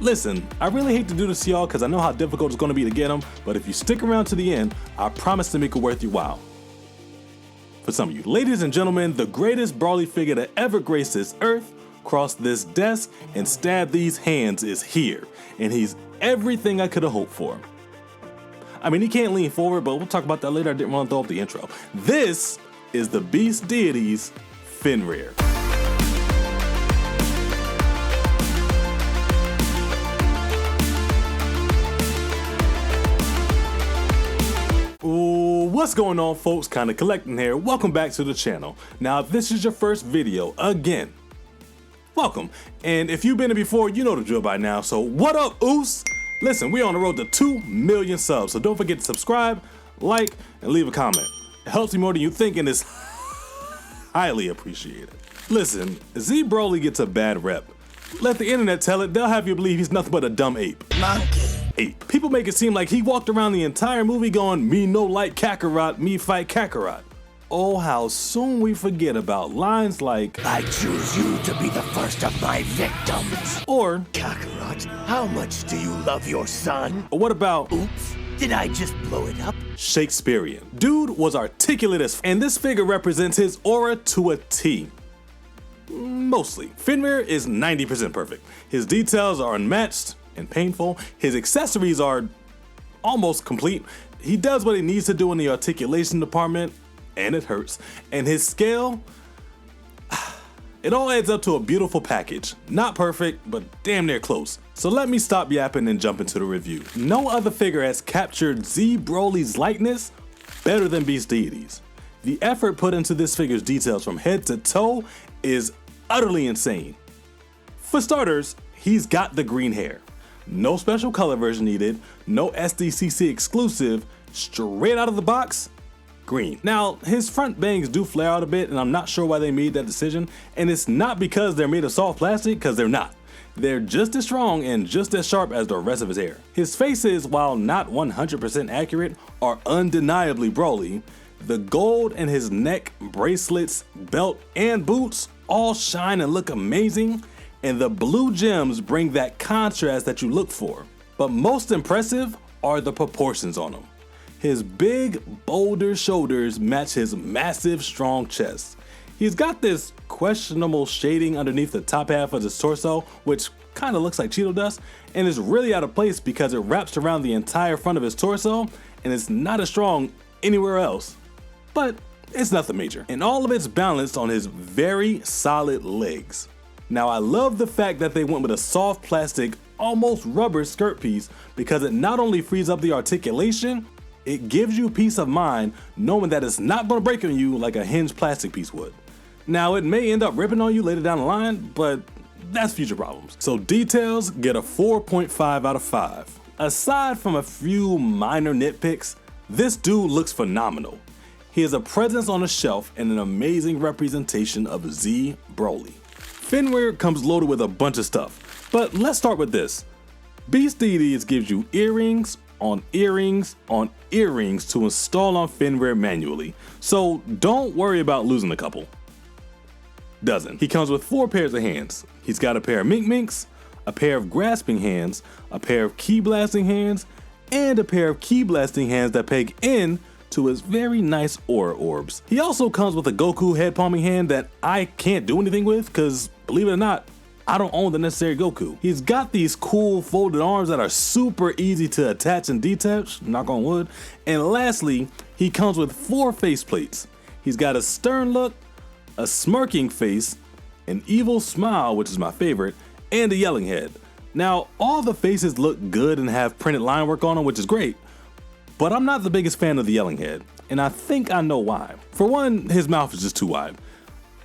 Listen, I really hate to do this to y'all because I know how difficult it's going to be to get them, but if you stick around to the end, I promise to make it worth your while. For some of you, ladies and gentlemen, the greatest brawly figure to ever grace this earth, cross this desk, and stab these hands is here, and he's everything I could have hoped for. I mean, he can't lean forward, but we'll talk about that later. I didn't want to throw up the intro. This is the Beast Deities, Fenrir. What's going on, folks? Kinda Collecting here. Welcome back to the channel. Now, if this is your first video, again, welcome. And if you've been here before, you know the drill by now. So what up, Oos? Listen, we're on the road to 2 million subs, so don't forget to subscribe, like, and leave a comment. It helps me more than you think and is highly appreciated. Listen, Z Broly gets a bad rep. Let the internet tell it, they'll have you believe he's nothing but a dumb ape. Monkey. Ape. People make it seem like he walked around the entire movie going, me no like Kakarot, me fight Kakarot. Oh, how soon we forget about lines like, I choose you to be the first of my victims. Or, Kakarot, how much do you love your son? Or what about, Oops, did I just blow it up? Shakespearean. Dude was articulate as and this figure represents his aura to a T. Mostly. Fenrir is 90% perfect. His details are unmatched and painful. His accessories are almost complete. He does what he needs to do in the articulation department, and it hurts. And his scale, it all adds up to a beautiful package. Not perfect, but damn near close. So let me stop yapping and jump into the review. No other figure has captured Z Broly's likeness better than Beast Deities. The effort put into this figure's details from head to toe is utterly insane. For starters, he's got the green hair. No special color version needed, no SDCC exclusive, straight out of the box, green. Now, his front bangs do flare out a bit, and I'm not sure why they made that decision, and it's not because they're made of soft plastic, because they're not. They're just as strong and just as sharp as the rest of his hair. His faces, while not 100% accurate, are undeniably Broly. The gold in his neck, bracelets, belt, and boots all shine and look amazing, and the blue gems bring that contrast that you look for. But most impressive are the proportions on him. His big, boulder shoulders match his massive, strong chest. He's got this questionable shading underneath the top half of his torso, which kind of looks like Cheeto dust, and is really out of place because it wraps around the entire front of his torso, and it's not as strong anywhere else. But it's nothing major. And all of it's balanced on his very solid legs. Now, I love the fact that they went with a soft plastic, almost rubber skirt piece because it not only frees up the articulation, it gives you peace of mind knowing that it's not going to break on you like a hinged plastic piece would. Now, it may end up ripping on you later down the line, but that's future problems. So details get a 4.5 out of 5. Aside from a few minor nitpicks, this dude looks phenomenal. He has a presence on the shelf and an amazing representation of Z Broly. Fenrir comes loaded with a bunch of stuff, but let's start with this. Beast Deities gives you earrings on earrings on earrings to install on Fenrir manually, so don't worry about losing a couple. Doesn't. He comes with 4 pairs of hands. He's got a pair of Mink Minks, a pair of grasping hands, a pair of key blasting hands, and a pair of key blasting hands that peg in to his very nice aura orbs. He also comes with a Goku head palming hand that I can't do anything with because, believe it or not, I don't own the necessary Goku. He's got these cool folded arms that are super easy to attach and detach, knock on wood. And lastly, he comes with 4 faceplates. He's got a stern look, a smirking face, an evil smile, which is my favorite, and a yelling head. Now, all the faces look good and have printed line work on them, which is great. But I'm not the biggest fan of the yelling head, and I think I know why. For one, his mouth is just too wide.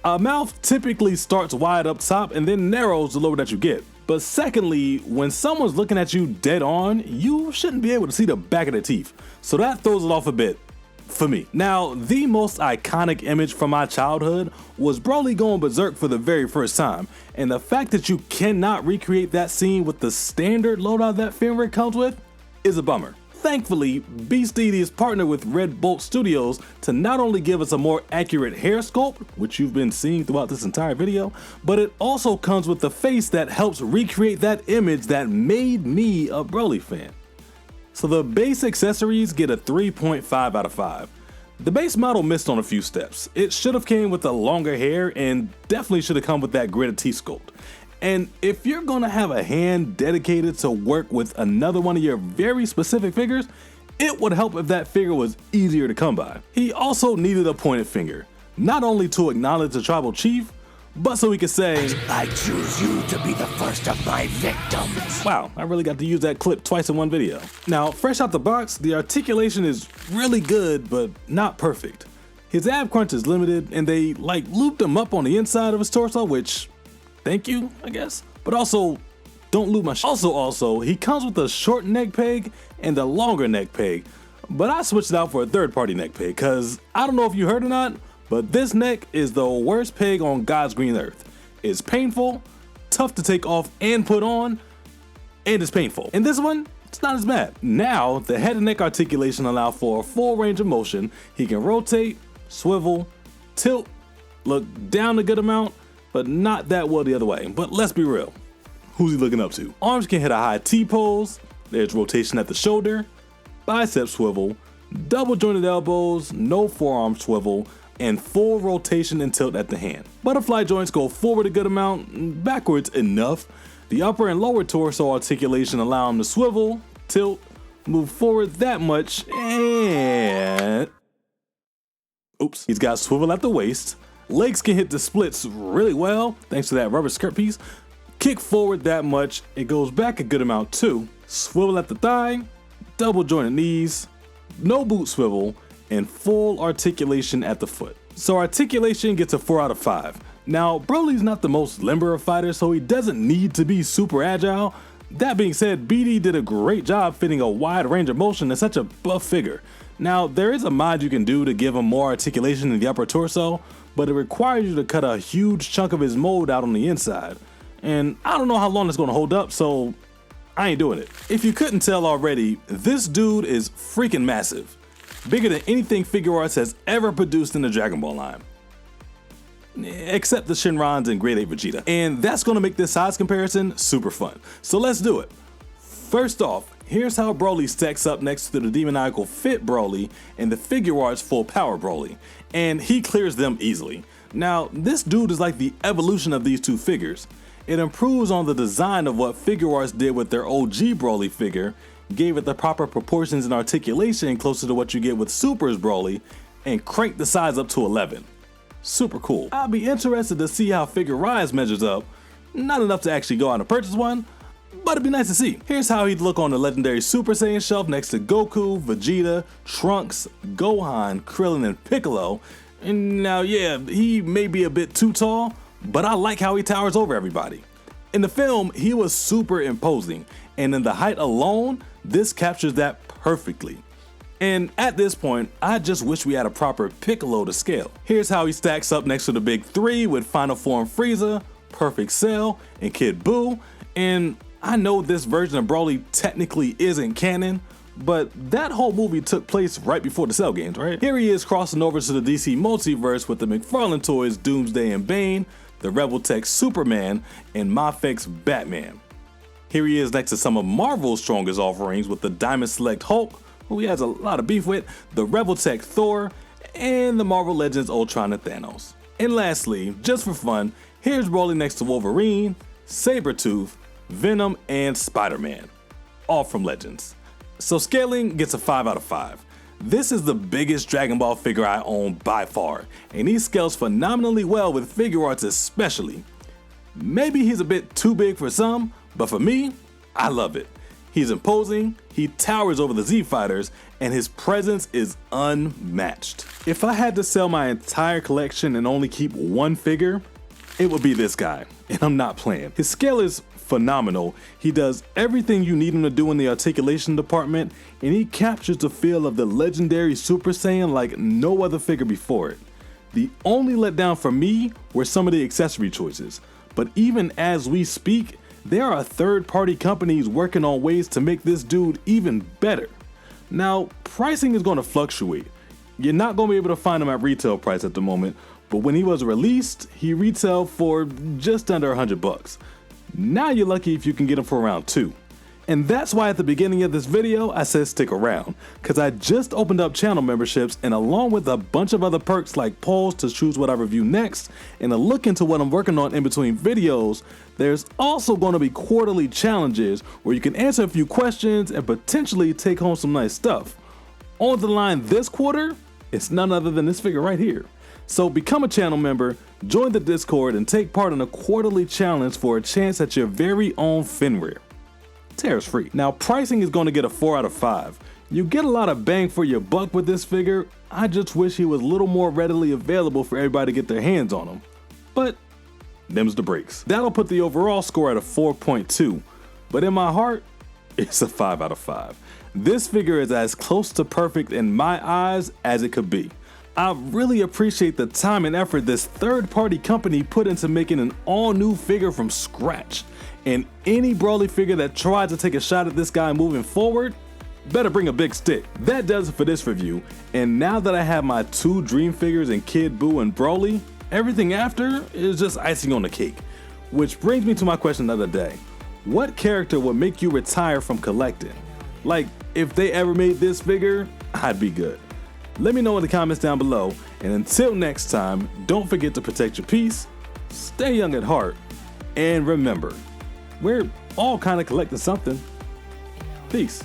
A mouth typically starts wide up top and then narrows the lower that you get. But secondly, when someone's looking at you dead on, you shouldn't be able to see the back of their teeth. So that throws it off a bit for me. Now, the most iconic image from my childhood was Broly going berserk for the very first time. And the fact that you cannot recreate that scene with the standard loadout that Fenrir comes with is a bummer. thankfully, Beast Dieties partnered with Red Bolt Studios to not only give us a more accurate hair sculpt, which you've been seeing throughout this entire video, but it also comes with the face that helps recreate that image that made me a Broly fan. So the base accessories get a 3.5 out of 5. The base model missed on a few steps. It should have came with a longer hair and definitely should have come with that gritted T-sculpt. And if you're gonna have a hand dedicated to work with another one of your very specific figures, it would help if that figure was easier to come by. He also needed a pointed finger, not only to acknowledge the tribal chief, but so he could say, I choose you to be the first of my victims. Wow, I really got to use that clip twice in one video. Now, fresh out the box, the articulation is really good, but not perfect. His ab crunch is limited, and they like looped him up on the inside of his torso, which, thank you, I guess. But also, don't loop my Also, he comes with a short neck peg and a longer neck peg, but I switched it out for a third-party neck peg, cause I don't know if you heard or not, but this neck is the worst peg on God's green earth. It's painful, tough to take off and put on, and it's painful. And this one, it's not as bad. Now, the head and neck articulation allow for a full range of motion. He can rotate, swivel, tilt, look down a good amount, but not that well the other way. But let's be real, who's he looking up to? Arms can hit a high T pose, there's rotation at the shoulder, bicep swivel, double jointed elbows, no forearm swivel, and full rotation and tilt at the hand. Butterfly joints go forward a good amount, backwards enough. The upper and lower torso articulation allow him to swivel, tilt, move forward that much, and oops, he's got swivel at the waist. Legs can hit the splits really well, thanks to that rubber skirt piece. Kick forward that much, it goes back a good amount too. Swivel at the thigh, double jointed knees, no boot swivel, and full articulation at the foot. So articulation gets a 4 out of 5. Now, Broly's not the most limber of fighters, so he doesn't need to be super agile. That being said, BD did a great job fitting a wide range of motion in such a buff figure. Now, there is a mod you can do to give him more articulation in the upper torso, but it requires you to cut a huge chunk of his mold out on the inside. And I don't know how long it's gonna hold up, so I ain't doing it. If you couldn't tell already, this dude is freaking massive. Bigger than anything Figure Arts has ever produced in the Dragon Ball line. Except the Shinrons and Grade 8 Vegeta. And that's gonna make this size comparison super fun. So let's do it. First off, here's how Broly stacks up next to the demoniacal Fit Broly and the Figure Arts Full Power Broly. And he clears them easily. Now, this dude is like the evolution of these two figures. It improves on the design of what Figure Arts did with their OG Broly figure, gave it the proper proportions and articulation closer to what you get with Super's Broly, and cranked the size up to 11. Super cool. I'll be interested to see how Figure Rise measures up. Not enough to actually go out and purchase one, but it'd be nice to see. Here's how he'd look on the legendary Super Saiyan shelf next to Goku, Vegeta, Trunks, Gohan, Krillin, and Piccolo. And now, yeah, he may be a bit too tall, but I like how he towers over everybody. In the film, he was super imposing, and in the height alone, this captures that perfectly. And at this point, I just wish we had a proper Piccolo to scale. Here's how he stacks up next to the big three with Final Form Frieza, Perfect Cell, and Kid Buu. And I know this version of Broly technically isn't canon, but that whole movie took place right before the Cell games, right? Here he is crossing over to the DC multiverse with the McFarlane toys Doomsday and Bane, the Rebel Tech Superman, and Mafek's Batman. Here he is next to some of Marvel's strongest offerings with the Diamond Select Hulk, who he has a lot of beef with, the Rebel Tech Thor, and the Marvel Legends Ultron and Thanos. And lastly, just for fun, here's Broly next to Wolverine, Sabretooth, Venom, and Spider-Man, all from Legends. So scaling gets a 5 out of 5. This is the biggest Dragon Ball figure I own by far, and he scales phenomenally well with Figure Arts especially. Maybe he's a bit too big for some, but for me, I love it. He's imposing, he towers over the Z Fighters, and his presence is unmatched. If I had to sell my entire collection and only keep one figure, it would be this guy, and I'm not playing. His scale is phenomenal. He does everything you need him to do in the articulation department, and he captures the feel of the legendary Super Saiyan like no other figure before it. The only letdown for me were some of the accessory choices, but even as we speak, there are third-party companies working on ways to make this dude even better. Now, pricing is going to fluctuate. You're not going to be able to find him at retail price at the moment, but when he was released, he retailed for just under $100. Now you're lucky if you can get him for around $2. And that's why at the beginning of this video, I said stick around, because I just opened up channel memberships, and along with a bunch of other perks like polls to choose what I review next, and a look into what I'm working on in between videos, there's also going to be quarterly challenges where you can answer a few questions and potentially take home some nice stuff. On the line this quarter, it's none other than this figure right here. So become a channel member, join the Discord, and take part in a quarterly challenge for a chance at your very own Fenrir. Tear's free. Now, pricing is going to get a 4 out of 5. You get a lot of bang for your buck with this figure. I just wish he was a little more readily available for everybody to get their hands on him. But them's the breaks. That'll put the overall score at a 4.2. But in my heart, it's a 5 out of 5. This figure is as close to perfect in my eyes as it could be. I really appreciate the time and effort this third-party company put into making an all-new figure from scratch. And any Broly figure that tries to take a shot at this guy moving forward, better bring a big stick. That does it for this review, and now that I have my 2 dream figures in Kid Buu and Broly, everything after is just icing on the cake. Which brings me to my question the other day. What character would make you retire from collecting? Like, if they ever made this figure, I'd be good. Let me know in the comments down below, and until next time, don't forget to protect your peace, stay young at heart, and remember, we're all kind of collecting something. Peace.